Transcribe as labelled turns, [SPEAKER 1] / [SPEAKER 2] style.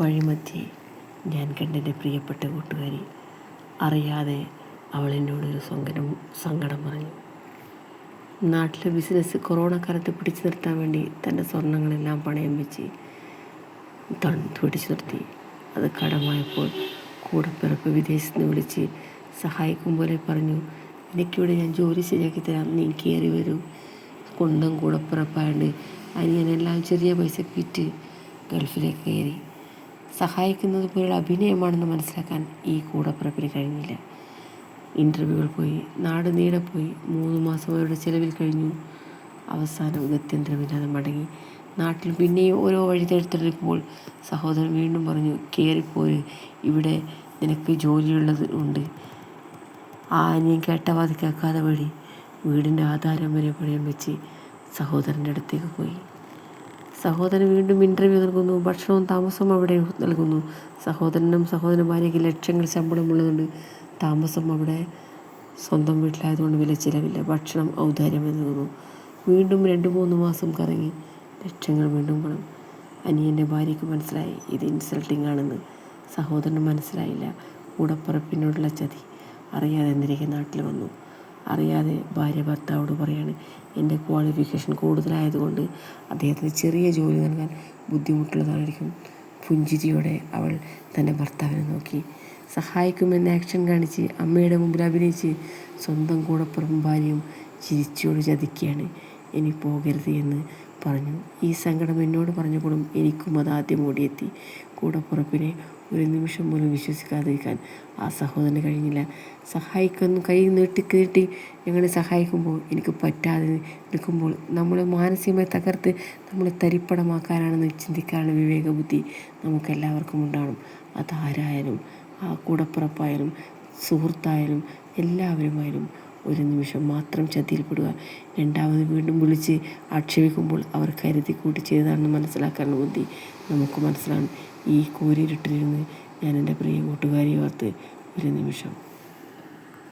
[SPEAKER 1] വഴിമധ്യേ ഞാൻ കണ്ടെൻ്റെ പ്രിയപ്പെട്ട കൂട്ടുകാരി. അറിയാതെ അവൾ എന്നോടൊരു സങ്കടം പറഞ്ഞു. നാട്ടിലെ ബിസിനസ് കൊറോണക്കാലത്ത് പിടിച്ചു നിർത്താൻ വേണ്ടി തൻ്റെ സ്വർണ്ണങ്ങളെല്ലാം പണയം വെച്ച് പിടിച്ചു നിർത്തി. അത് കടമായപ്പോൾ കൂടപ്പിറപ്പ് വിദേശത്ത് നിന്ന് വിളിച്ച് സഹായിക്കും പോലെ പറഞ്ഞു, എനിക്കിവിടെ ഞാൻ ജോലി ശരിയാക്കി തരാം, നീ കയറി വരൂ. കൊണ്ടും കൂടപ്പിറപ്പായതുകൊണ്ട് അനിയനെല്ലാം ചെറിയ പൈസക്ക് വിറ്റ് ഗൾഫിലേക്ക് കയറി. സഹായിക്കുന്നത് പോലുള്ള അഭിനയമാണെന്ന് മനസ്സിലാക്കാൻ ഈ കൂടപ്പിറപ്പിന് കഴിഞ്ഞില്ല. ഇൻ്റർവ്യൂകൾ പോയി, നാട് നീടെ പോയി. 3 മാസം അവരുടെ ചിലവിൽ കഴിഞ്ഞു. അവസാനം ഗത്യന്തരമില്ലാതെ മടങ്ങി. നാട്ടിൽ പിന്നെയും ഓരോ വഴി തെരഞ്ഞെടുക്കുമ്പോൾ സഹോദരൻ വീണ്ടും പറഞ്ഞു, കയറിപ്പോര്, ഇവിടെ നിനക്ക് ജോലിയുള്ളത് ഉണ്ട്. ആ അനിയൻ കേട്ടവാതി കേൾക്കാതെ വഴി വീടിൻ്റെ ആധാരം വരെ പണയം വെച്ച് സഹോദരൻ്റെ അടുത്തേക്ക് പോയി. സഹോദരൻ വീണ്ടും ഇൻ്റർവ്യൂ നൽകുന്നു. ഭക്ഷണവും താമസവും അവിടെ നൽകുന്നു. സഹോദരനും ഭാര്യയ്ക്ക് ലക്ഷങ്ങൾ ശമ്പളമുള്ളതുകൊണ്ട് താമസം അവിടെ സ്വന്തം വീട്ടിലായതുകൊണ്ട് വലിയ ചിലവില്ല. ഭക്ഷണം ഔദാര്യമായി നൽകുന്നു. വീണ്ടും 2-3 മാസം കറങ്ങി. ലക്ഷങ്ങൾ വീണ്ടും പണം. അനിയൻ്റെ ഭാര്യയ്ക്ക് മനസ്സിലായി ഇത് ഇൻസൾട്ടിങ് ആണെന്ന്. സഹോദരന് മനസ്സിലായില്ല കൂടപ്പിറപ്പിനോടുള്ള ചതി. അറിയാതെ തിരികെ നാട്ടിൽ വന്നു. അറിയാതെ ഭാര്യ ഭർത്താവോട് പറയാണ്, എൻ്റെ ക്വാളിഫിക്കേഷൻ കൂടുതലായതുകൊണ്ട് അദ്ദേഹത്തിന് ചെറിയ ജോലി നൽകാൻ ബുദ്ധിമുട്ടുള്ളതായിരിക്കും. പുഞ്ചിരിയോടെ അവൾ തൻ്റെ ഭർത്താവിനെ നോക്കി. സഹായിക്കുമെന്ന് ആക്ഷൻ കാണിച്ച് അമ്മയുടെ മുമ്പിൽ അഭിനയിച്ച് സ്വന്തം കൂടപ്പിറപ്പും ഭാര്യയും ചിരിച്ചോട് ചതിക്കുകയാണ്. ഇനി പോകരുത് എന്ന് പറഞ്ഞു. ഈ സങ്കടം എന്നോട് പറഞ്ഞപ്പോഴും എനിക്കും അത് ആദ്യം ഓടിയെത്തി. കൂടപ്പിറപ്പിനെ ഒരു നിമിഷം പോലും വിശ്വസിക്കാതിരിക്കാൻ ആ സഹോദരന് കഴിഞ്ഞില്ല. കൈ നീട്ടി ഞങ്ങളെ സഹായിക്കുമ്പോൾ എനിക്ക് പറ്റാതെ നിൽക്കുമ്പോൾ നമ്മളെ മാനസികമായി തകർത്ത് നമ്മളെ തരിപ്പണമാക്കാനാണെന്ന് ചിന്തിക്കാനുള്ള വിവേകബുദ്ധി നമുക്കെല്ലാവർക്കും ഉണ്ടാവണം. അതാരായാലും, ആ കൂടപ്പിറപ്പായാലും സുഹൃത്തായാലും എല്ലാവരുമായാലും ഒരു നിമിഷം മാത്രം ചതിയിൽപ്പെടുക. രണ്ടാമത് വീണ്ടും വിളിച്ച് ആക്ഷേപിക്കുമ്പോൾ അവർ കരുതി കൂട്ടി ചെയ്തതാണെന്ന് മനസ്സിലാക്കാനുള്ള ബുദ്ധി നമുക്ക് മനസ്സിലാണ്. ഈ കൂരിരുട്ടിലിരുന്ന് ഞാൻ എൻ്റെ പ്രിയ കൂട്ടുകാരിയെ ഓർത്ത് ഒരു നിമിഷം